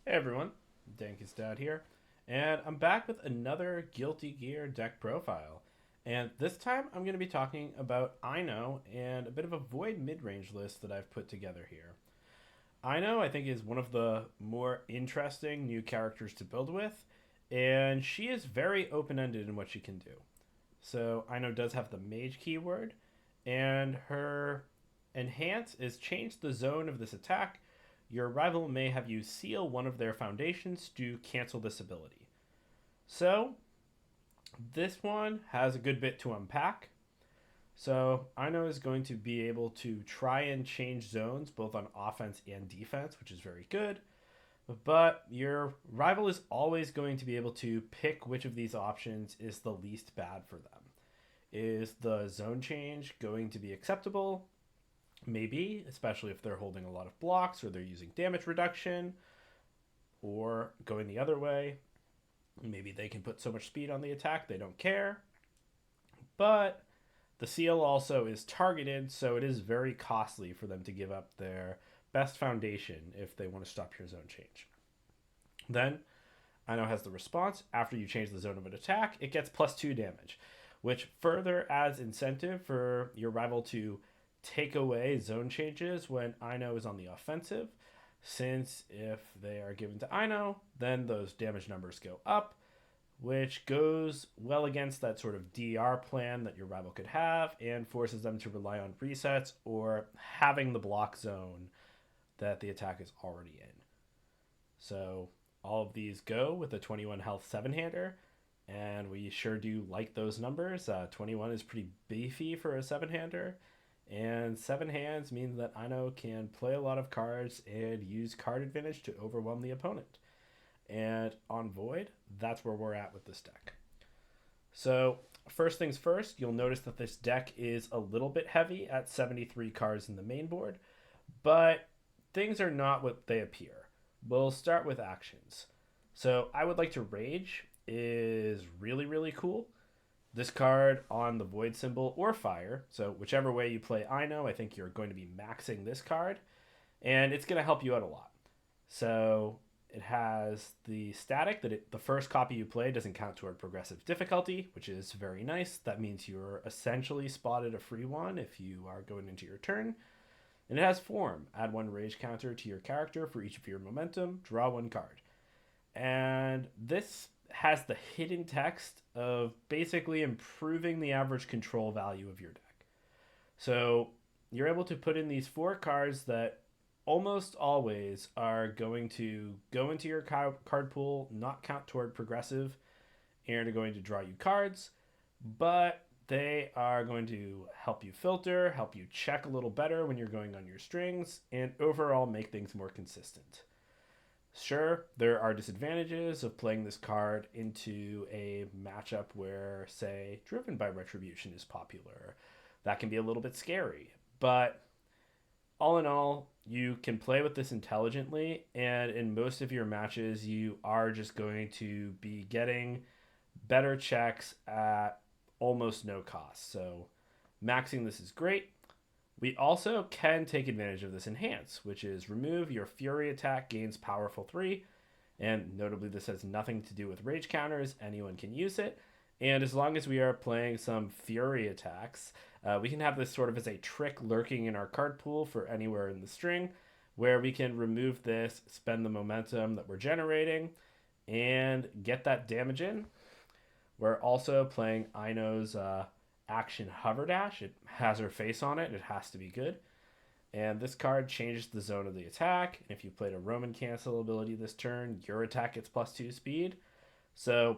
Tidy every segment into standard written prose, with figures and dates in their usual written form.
Hey everyone, Dankus Dad here, and I'm back with another Guilty Gear deck profile. And this time I'm going to be talking about Ino and a bit of a void mid-range list that I've put together here. Ino, I think, is one of the more interesting new characters to build with, and she is very open-ended in what she can do. So Ino does have the mage keyword, and her enhance is change the zone of this attack. Your rival may have you seal one of their foundations to cancel this ability. So this one has a good bit to unpack. So Ino is going to be able to try and change zones both on offense and defense, which is very good. But your rival is always going to be able to pick which of these options is the least bad for them. Is the zone change going to be acceptable? Maybe, especially if they're holding a lot of blocks or they're using damage reduction, or going the other way. Maybe they can put so much speed on the attack they don't care. But the seal also is targeted, so it is very costly for them to give up their best foundation if they want to stop your zone change. Then Ino has the response. After you change the zone of an attack, it gets +2 damage, which further adds incentive for your rival to take away zone changes when Ino is on the offensive. Since if they are given to Ino, then those damage numbers go up, which goes well against that sort of DR plan that your rival could have and forces them to rely on resets or having the block zone that the attack is already in. So all of these go with a 21 health seven hander, and we sure do like those numbers. 21 is pretty beefy for a seven hander, and seven hands means that Ino can play a lot of cards and use card advantage to overwhelm the opponent. And on Void, that's where we're at with this deck. So, first things first, you'll notice that this deck is a little bit heavy at 73 cards in the main board, but things are not what they appear. We'll start with actions. So, I would like to Rage is really, really cool. This card on the Void symbol or Fire, so whichever way you play Ino, I think you're going to be maxing this card, and it's going to help you out a lot. So, it has the static that the first copy you play doesn't count toward progressive difficulty, which is very nice. That means you're essentially spotted a free one if you are going into your turn. And it has form. Add one rage counter to your character for each of your momentum. Draw one card. And this has the hidden text of basically improving the average control value of your deck. So you're able to put in these four cards that almost always are going to go into your card pool, not count toward progressive, and are going to draw you cards, but they are going to help you filter, help you check a little better when you're going on your strings, and overall make things more consistent. Sure, there are disadvantages of playing this card into a matchup where, say, Driven by Retribution is popular. That can be a little bit scary, but all in all, you can play with this intelligently, and in most of your matches, you are just going to be getting better checks at almost no cost. So, maxing this is great. We also can take advantage of this enhance, which is remove your fury attack gains powerful 3. And notably, this has nothing to do with rage counters. Anyone can use it. And as long as we are playing some fury attacks, we can have this sort of as a trick lurking in our card pool for anywhere in the string, where we can remove this, spend the momentum that we're generating, and get that damage in. We're also playing Ino's action hover dash. It has her face on it. It has to be good. And this card changes the zone of the attack. And if you played a Roman cancel ability this turn, your attack gets +2 speed. So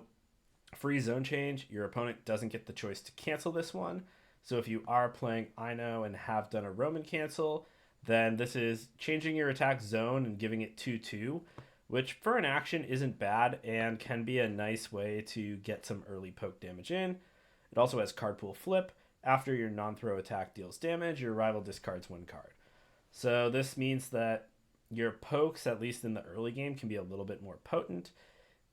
free zone change, your opponent doesn't get the choice to cancel this one. So if you are playing Ino and have done a Roman cancel, then this is changing your attack zone and giving it 2/2, which for an action isn't bad and can be a nice way to get some early poke damage in. It also has card pool flip. After your non-throw attack deals damage, your rival discards one card. So this means that your pokes, at least in the early game, can be a little bit more potent.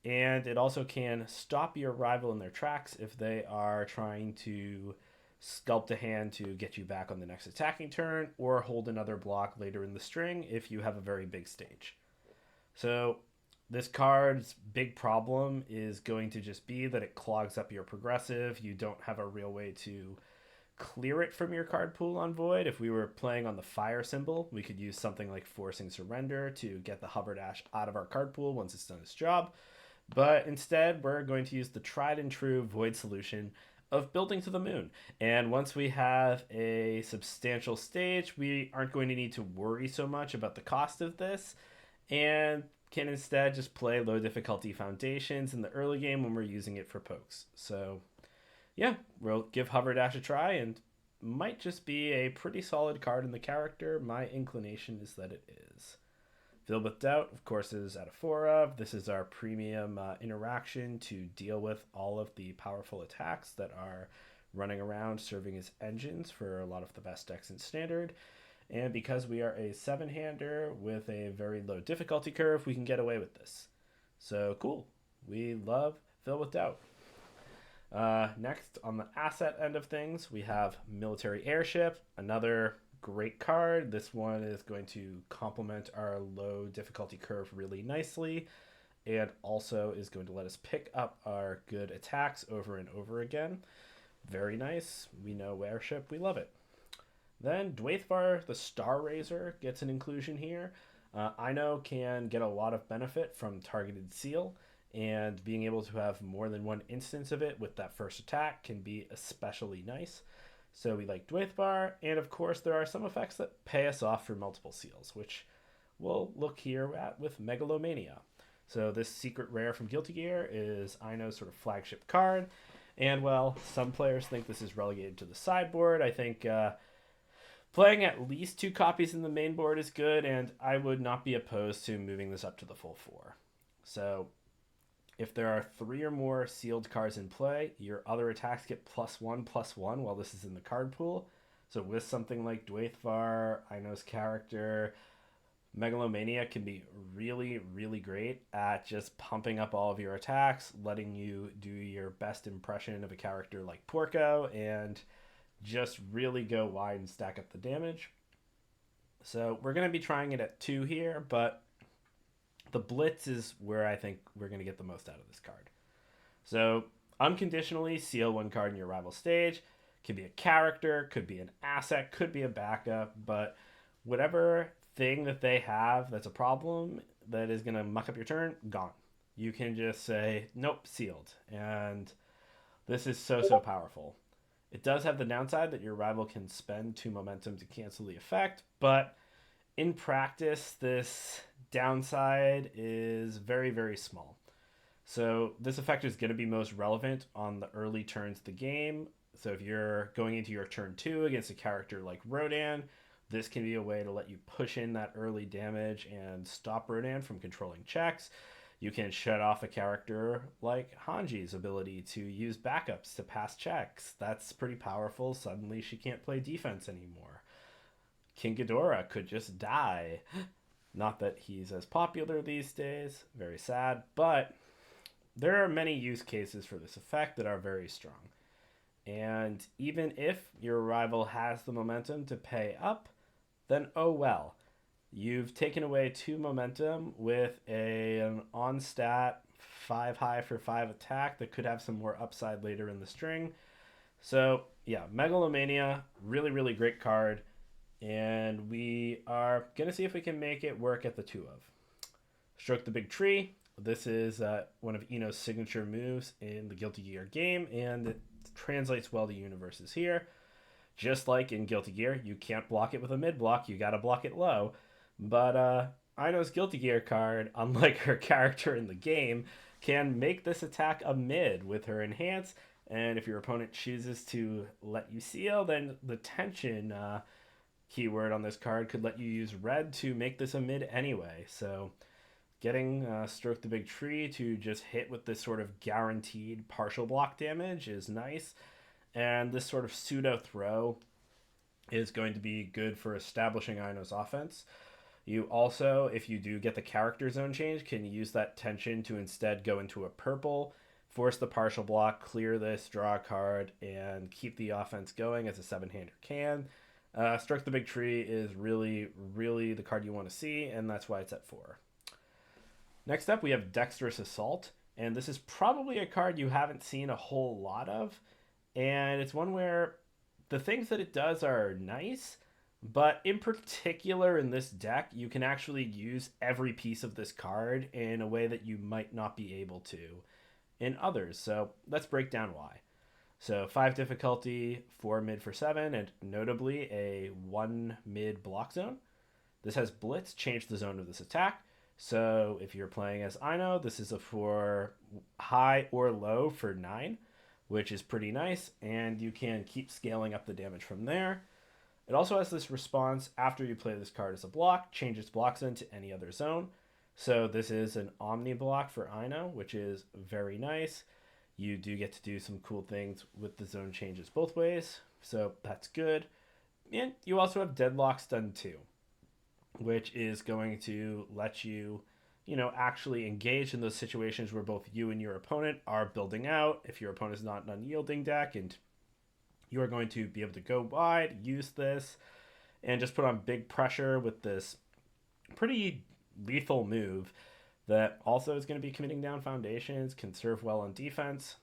And it also can stop your rival in their tracks if they are trying to sculpt a hand to get you back on the next attacking turn or hold another block later in the string if you have a very big stage. So This card's big problem is going to just be that it clogs up your progressive. You don't have a real way to clear it from your card pool on Void. If we were playing on the fire symbol, we could use something like Forcing Surrender to get the Hover Dash out of our card pool once it's done its job. But instead, we're going to use the tried and true Void solution of building to the moon. And once we have a substantial stage, we aren't going to need to worry so much about the cost of this and can instead just play low difficulty foundations in the early game when we're using it for pokes. So yeah, we'll give Hover Dash a try and might just be a pretty solid card in the character. My inclination is that it is. Filled with Doubt, of course, is at a 4 of. This is our premium interaction to deal with all of the powerful attacks that are running around serving as engines for a lot of the best decks in Standard. And because we are a 7-hander with a very low difficulty curve, we can get away with this. So cool. We love Filled with Doubt. Next, on the asset end of things, we have Military Airship, another great card. This one is going to complement our low difficulty curve really nicely and also is going to let us pick up our good attacks over and over again. Very nice. We know Airship. We love it. Then Dwaithvar, the Star Razor, gets an inclusion here. Ino can get a lot of benefit from targeted seal, and being able to have more than one instance of it with that first attack can be especially nice. So we like Dwaithvar, and of course there are some effects that pay us off for multiple seals, which we'll look here at with Megalomania. So this secret rare from Guilty Gear is Ino's sort of flagship card, and well, some players think this is relegated to the sideboard. I think playing at least 2 copies in the main board is good, and I would not be opposed to moving this up to the full 4. So if there are 3 or more sealed cards in play, your other attacks get +1/+1 while this is in the card pool. So with something like Dwaithvar, Ino's character, Megalomania can be really, really great at just pumping up all of your attacks, letting you do your best impression of a character like Porco, and just really go wide and stack up the damage. So we're going to be trying it at 2 here, but the Blitz is where I think we're going to get the most out of this card. So unconditionally seal 1 card in your rival stage. Could be a character, could be an asset, could be a backup, but whatever thing that they have that's a problem that is going to muck up your turn, gone. You can just say, nope, sealed. And this is so powerful. It does have the downside that your rival can spend 2 momentum to cancel the effect, but in practice, this downside is very, very small. So this effect is going to be most relevant on the early turns of the game. So if you're going into your turn 2 against a character like Rodan, this can be a way to let you push in that early damage and stop Rodan from controlling checks. You can shut off a character like Hanji's ability to use backups to pass checks. That's pretty powerful. Suddenly she can't play defense anymore. King Ghidorah could just die. Not that he's as popular these days. Very sad. But there are many use cases for this effect that are very strong. And even if your rival has the momentum to pay up, then oh well. You've taken away 2 momentum with an on-stat 5 high for 5 attack that could have some more upside later in the string. So yeah, Megalomania, really, really great card. And we are going to see if we can make it work at the 2 of. Stroke the Big Tree. This is one of Ino's signature moves in the Guilty Gear game, and it translates well to Universus here. Just like in Guilty Gear, you can't block it with a mid-block, you gotta block it low. But Ino's Guilty Gear card, unlike her character in the game, can make this attack a mid with her Enhance, and if your opponent chooses to let you seal, then the tension keyword on this card could let you use red to make this a mid anyway. So getting Stroke the Big Tree to just hit with this sort of guaranteed partial block damage is nice, and this sort of pseudo throw is going to be good for establishing Ino's offense. You also, if you do get the character zone change, can use that tension to instead go into a purple, force the partial block, clear this, draw a card, and keep the offense going as a 7-hander can. Stroke the Big Tree is really, really the card you want to see, and that's why it's at 4. Next up, we have Dexterous Assault, and this is probably a card you haven't seen a whole lot of, and it's one where the things that it does are nice, but in particular in this deck, you can actually use every piece of this card in a way that you might not be able to in others. So let's break down why. So 5 difficulty, 4 mid for 7, and notably a 1 mid block zone. This has Blitz, change the zone of this attack. So if you're playing as Ino, this is a for high or low for 9, which is pretty nice, and you can keep scaling up the damage from there. It also has this response after you play this card as a block, change its block zone to any other zone. So this is an Omni block for Ino, which is very nice. You do get to do some cool things with the zone changes both ways, so that's good. And you also have Deadlock Stun 2, which is going to let you, actually engage in those situations where both you and your opponent are building out. If your opponent is not an unyielding deck and you are going to be able to go wide, use this, and just put on big pressure with this pretty lethal move that also is going to be committing down foundations, can serve well on defense.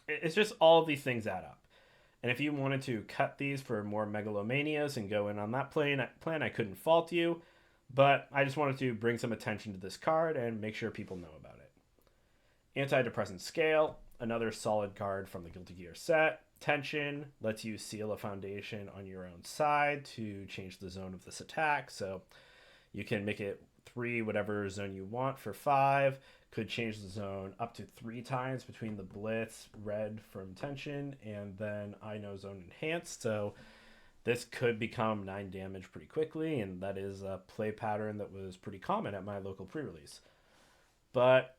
It's just all of these things add up. And if you wanted to cut these for more megalomanias and go in on that plan, I couldn't fault you. But I just wanted to bring some attention to this card and make sure people know about it. Antidepressant Scale, another solid card from the Guilty Gear set. Tension lets you seal a foundation on your own side to change the zone of this attack. So you can make it 3 whatever zone you want for 5. Could change the zone up to 3 times between the Blitz, red from Tension, and then I know Zone Enhanced. So this could become 9 damage pretty quickly, and that is a play pattern that was pretty common at my local pre-release. But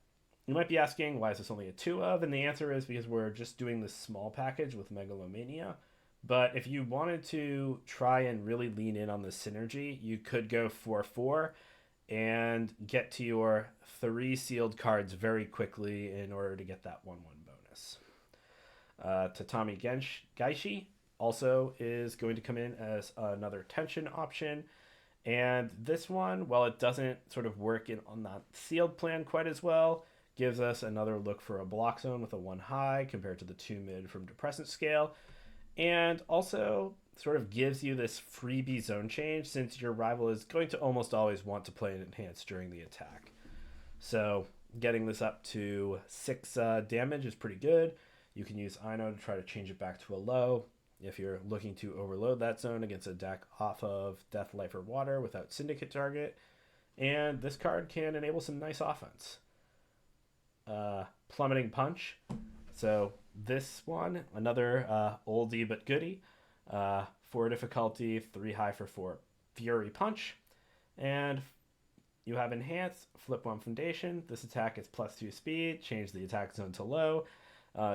you might be asking, why is this only a 2 of? And the answer is because we're just doing this small package with Megalomania. But if you wanted to try and really lean in on the synergy, you could go 4/4 and get to your 3 sealed cards very quickly in order to get that 1/1 bonus. Tatami Gaishi also is going to come in as another tension option. And this one, while it doesn't sort of work on that sealed plan quite as well, gives us another look for a block zone with a 1 high compared to the 2 mid from Depressant Scale. And also sort of gives you this freebie zone change since your rival is going to almost always want to play an enhance during the attack. So getting this up to 6 damage is pretty good. You can use Ino to try to change it back to a low if you're looking to overload that zone against a deck off of Death, Life, or Water without Syndicate target. And this card can enable some nice offense. Plummeting Punch. So this one, another oldie but goodie. 4 difficulty, 3 high for 4 Fury Punch. And you have Enhance, flip 1 Foundation. This attack is +2 speed, change the attack zone to low.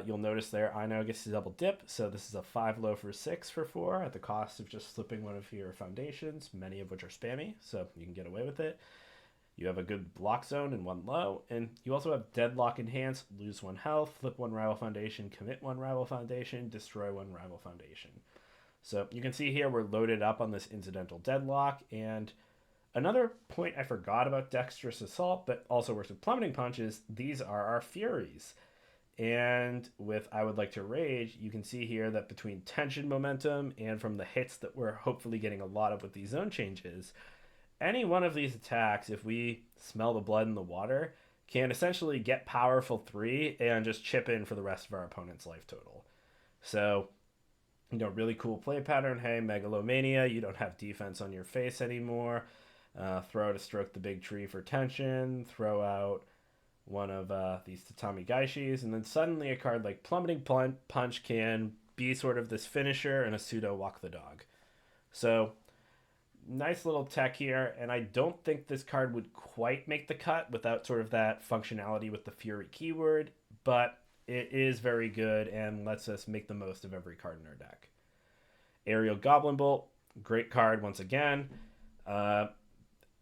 You'll notice there Ino gets to double dip, so this is a 5 low for 6 for 4 at the cost of just flipping one of your foundations, many of which are spammy, so you can get away with it. You have a good block zone and 1 low, and you also have Deadlock Enhance, lose 1 health, flip 1 rival foundation, commit 1 rival foundation, destroy 1 rival foundation. So you can see here we're loaded up on this incidental deadlock, and another point I forgot about Dexterous Assault, but also works with Plummeting Punch, is these are our Furies. And with I Would Like to Rage, you can see here that between tension momentum and from the hits that we're hopefully getting a lot of with these zone changes, any one of these attacks, if we smell the blood in the water, can essentially get powerful 3 and just chip in for the rest of our opponent's life total. So, really cool play pattern. Hey, Megalomania, you don't have defense on your face anymore. Throw out a Stroke the Big Tree for tension. Throw out one of these Tatami Gaishis, and then suddenly a card like Plummeting Punch can be sort of this finisher and a pseudo Walk the Dog. So, nice little tech here, and I don't think this card would quite make the cut without sort of that functionality with the Fury keyword, but it is very good and lets us make the most of every card in our deck. Aerial Goblin Bolt, great card once again.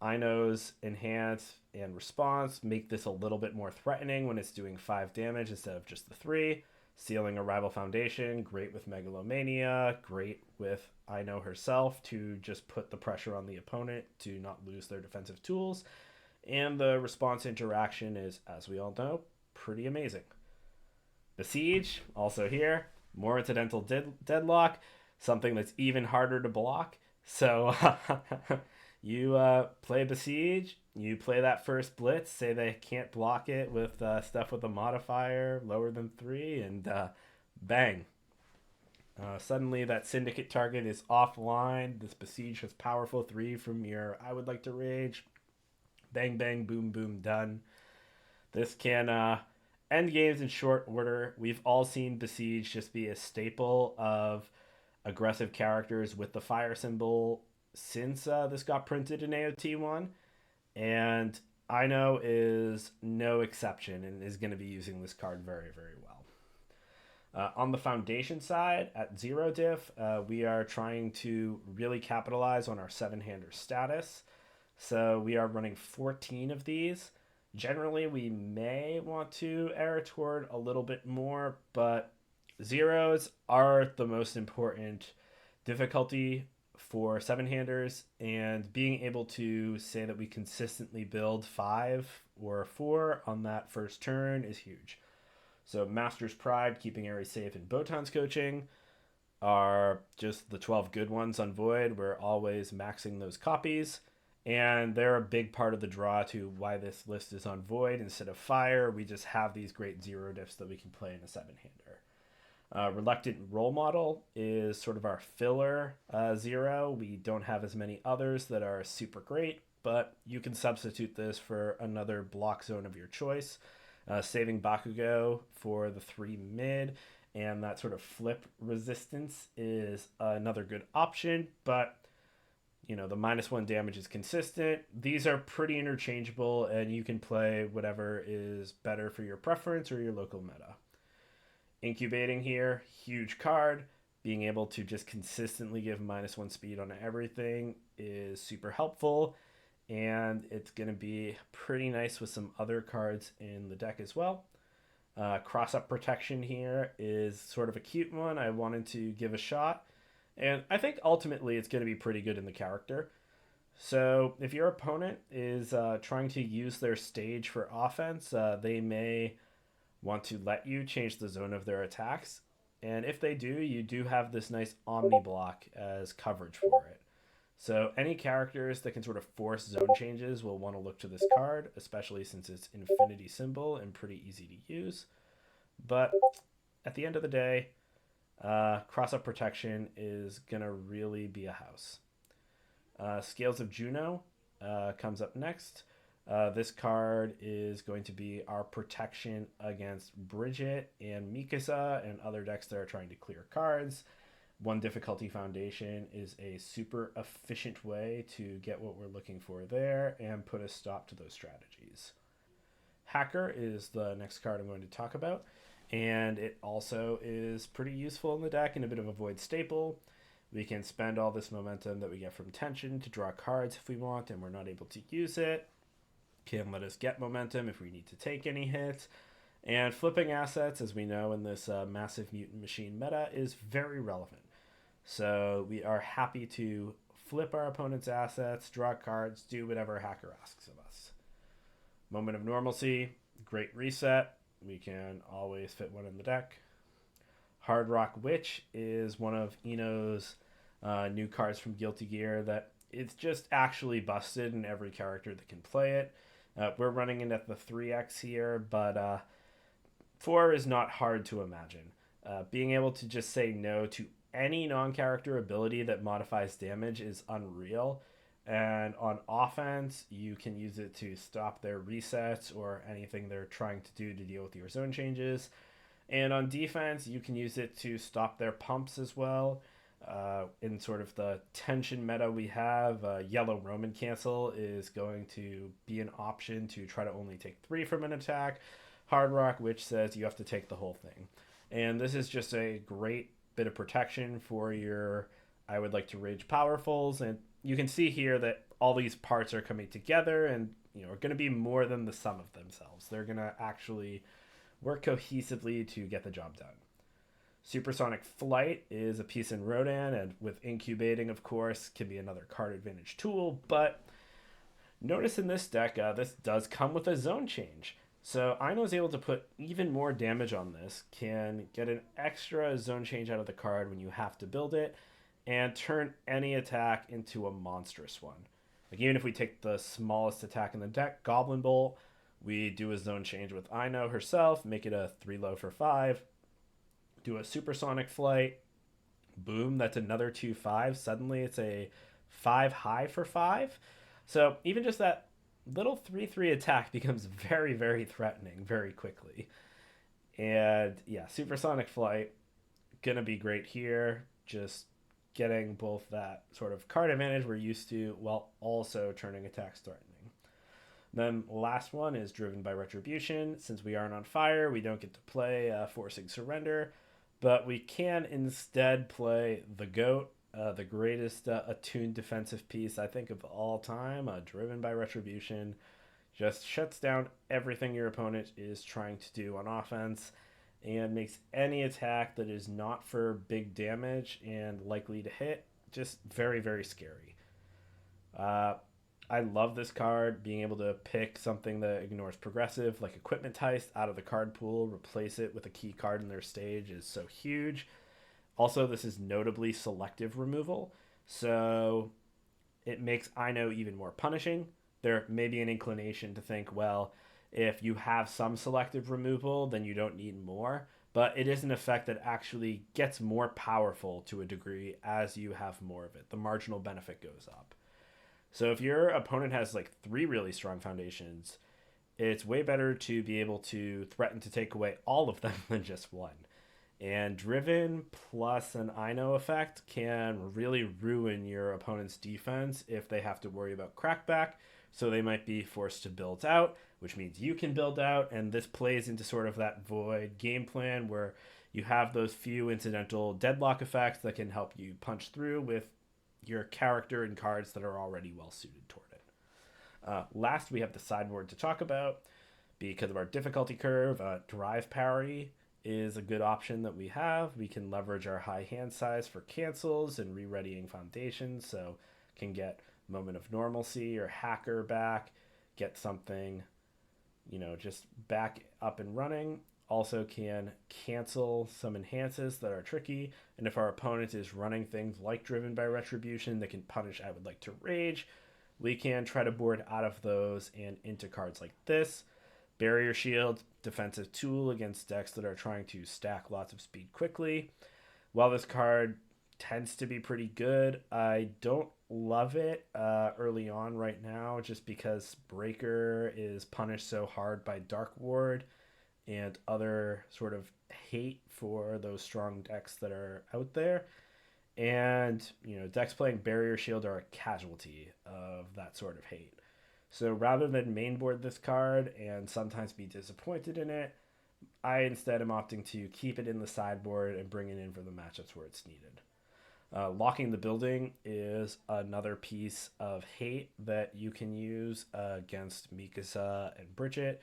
Ino's Enhance and Response make this a little bit more threatening when it's doing 5 damage instead of just the 3. Sealing a rival foundation, great with Megalomania, great with Ino herself to just put the pressure on the opponent to not lose their defensive tools. and the response interaction is, as we all know, pretty amazing. Besiege, also here, more incidental deadlock, something that's even harder to block. So you play Besiege, you play that first Blitz, say they can't block it with stuff with a modifier lower than 3, and bang. Suddenly that Syndicate target is offline. This Besiege has powerful 3 from your I would like to rage. Bang, bang, boom, boom, done. This can end games in short order. We've all seen Besiege just be a staple of aggressive characters with the fire symbol since this got printed in AOT1. And Ino is no exception and is going to be using this card very, very well. On the foundation side, at 0 diff, we are trying to really capitalize on our 7-hander status. So we are running 14 of these. Generally, we may want to err toward a little bit more, but zeros are the most important difficulty for 7-handers, and being able to say that we consistently build 5 or 4 on that first turn is huge. So Master's Pride, keeping Ares safe, and Botan's coaching are just the 12 good ones on Void. We're always maxing those copies, and they're a big part of the draw to why this list is on Void instead of Fire. We just have these great 0 diffs that we can play in a 7-hander. Reluctant Role Model is sort of our filler 0. We don't have as many others that are super great, but you can substitute this for another block zone of your choice. Saving Bakugo for the 3 mid, and that sort of flip resistance is another good option, but the -1 damage is consistent. These are pretty interchangeable, and you can play whatever is better for your preference or your local meta. Incubating here, huge card. Being able to just consistently give -1 speed on everything is super helpful, and it's going to be pretty nice with some other cards in the deck as well. Cross-up protection here is sort of a cute one. I wanted to give a shot, and I think ultimately it's going to be pretty good in the character. So if your opponent is trying to use their stage for offense, they may want to let you change the zone of their attacks. And if they do, you do have this nice Omni block as coverage for it. So any characters that can sort of force zone changes will want to look to this card, especially since it's infinity symbol and pretty easy to use. But at the end of the day, cross-up protection is going to really be a house. Scales of Juno comes up next. This card is going to be our protection against Bridget and Mikasa and other decks that are trying to clear cards. 1 difficulty foundation is a super efficient way to get what we're looking for there and put a stop to those strategies. Hacker is the next card I'm going to talk about, and it also is pretty useful in the deck and a bit of a Void staple. We can spend all this momentum that we get from tension to draw cards if we want, and we're not able to use it. Can let us get momentum if we need to take any hits. And flipping assets, as we know in this massive mutant machine meta, is very relevant. So we are happy to flip our opponent's assets, draw cards, do whatever Hacker asks of us. Moment of Normalcy, great reset. We can always fit one in the deck. Hard Rock Witch is one of Ino's new cards from Guilty Gear that it's just actually busted in every character that can play it. We're running it at the 3x here, but 4 is not hard to imagine. Being able to just say no to any non-character ability that modifies damage is unreal. And on offense, you can use it to stop their resets or anything they're trying to do to deal with your zone changes. And on defense, you can use it to stop their pumps as well. In sort of the tension meta we have, Yellow Roman Cancel is going to be an option to try to only take 3 from an attack. Hard Rock, which says you have to take the whole thing. And this is just a great bit of protection for your I would like to rage powerfuls, and you can see here that all these parts are coming together and are going to be more than the sum of themselves. They're going to actually work cohesively to get the job done. Supersonic Flight is a piece in Rodan, and with incubating, of course, can be another card advantage tool, but Notice in this deck, this does come with a zone change. So Aino is able to put even more damage on this, can get an extra zone change out of the card when you have to build it, and turn any attack into a monstrous one. Like even if we take the smallest attack in the deck, Goblin Bolt, we do a zone change with Aino herself, make it a 3 low for 5, do a supersonic flight, boom, that's another 2/5. Suddenly it's a 5 high for 5. So even just that little 3/3 attack becomes very, very threatening very quickly. And yeah, supersonic flight, gonna be great here. Just getting both that sort of card advantage we're used to while also turning attacks threatening. Then last one is driven by retribution. Since we aren't on fire, we don't get to play forcing surrender, but we can instead play the goat, the greatest attuned defensive piece I think of all time, driven by retribution. Just shuts down everything your opponent is trying to do on offense and makes any attack that is not for big damage and likely to hit just very, very scary. Uh, I love this card. Being able to pick something that ignores progressive, like Equipment Heist, out of the card pool, replace it with a key card in their stage is so huge. Also, this is notably selective removal, so it makes Ino even more punishing. There may be an inclination to think, well, if you have some selective removal, then you don't need more. But it is an effect that actually gets more powerful to a degree as you have more of it. The marginal benefit goes up. So if your opponent has like 3 really strong foundations, it's way better to be able to threaten to take away all of them than just one. And driven plus an Ino effect can really ruin your opponent's defense if they have to worry about crackback. So they might be forced to build out, which means you can build out. And this plays into sort of that void game plan where you have those few incidental deadlock effects that can help you punch through with your character and cards that are already well suited toward it. Last, we have the sideboard to talk about. Because of our difficulty curve, drive parry is a good option that we have. We can leverage our high hand size for cancels and re-readying foundations, so can get moment of normalcy or hacker back, get something, just back up and running. Also can cancel some enhances that are tricky, and if our opponent is running things like driven by retribution that can punish I would like to rage, we can try to board out of those and into cards like this. Barrier Shield, defensive tool against decks that are trying to stack lots of speed quickly. While this card tends to be pretty good, I don't love it early on right now just because Breaker is punished so hard by Dark Ward and other sort of hate for those strong decks that are out there. And, decks playing Barrier Shield are a casualty of that sort of hate. So rather than mainboard this card and sometimes be disappointed in it, I instead am opting to keep it in the sideboard and bring it in for the matchups where it's needed. Locking the building is another piece of hate that you can use against Mikasa and Bridget.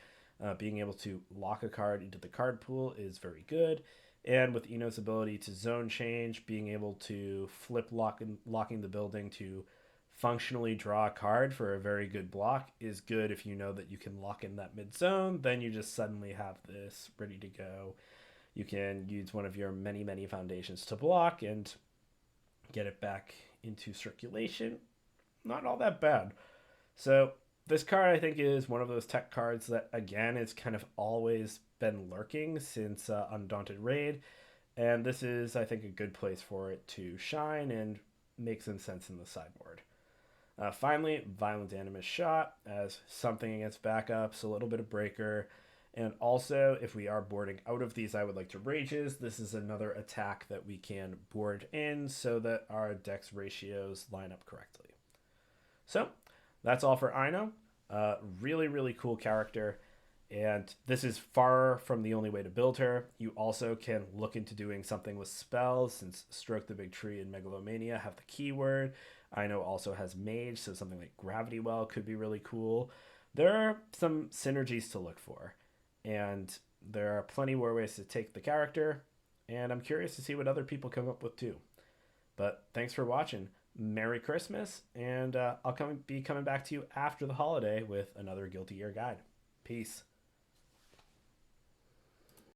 Being able to lock a card into the card pool is very good. And with Ino's ability to zone change, being able to flip locking the building to functionally draw a card for a very good block is good if you know that you can lock in that mid zone. Then you just suddenly have this ready to go. You can use one of your many, many foundations to block and get it back into circulation. Not all that bad. So this card, I think, is one of those tech cards that, again, it's kind of always been lurking since Undaunted Raid. And this is, I think, a good place for it to shine and make some sense in the sideboard. Finally, Violent Animus Shot as something against backups, a little bit of Breaker. And also, if we are boarding out of these I would like to rages, this is another attack that we can board in so that our dex ratios line up correctly. So, that's all for Ino. Really, really cool character. And this is far from the only way to build her. You also can look into doing something with spells, since Stroke the Big Tree and Megalomania have the keyword. Ino also has Mage, so something like Gravity Well could be really cool. There are some synergies to look for, and there are plenty more ways to take the character, and I'm curious to see what other people come up with too. But thanks for watching. Merry Christmas, and be coming back to you after the holiday with another Guilty Gear guide. Peace.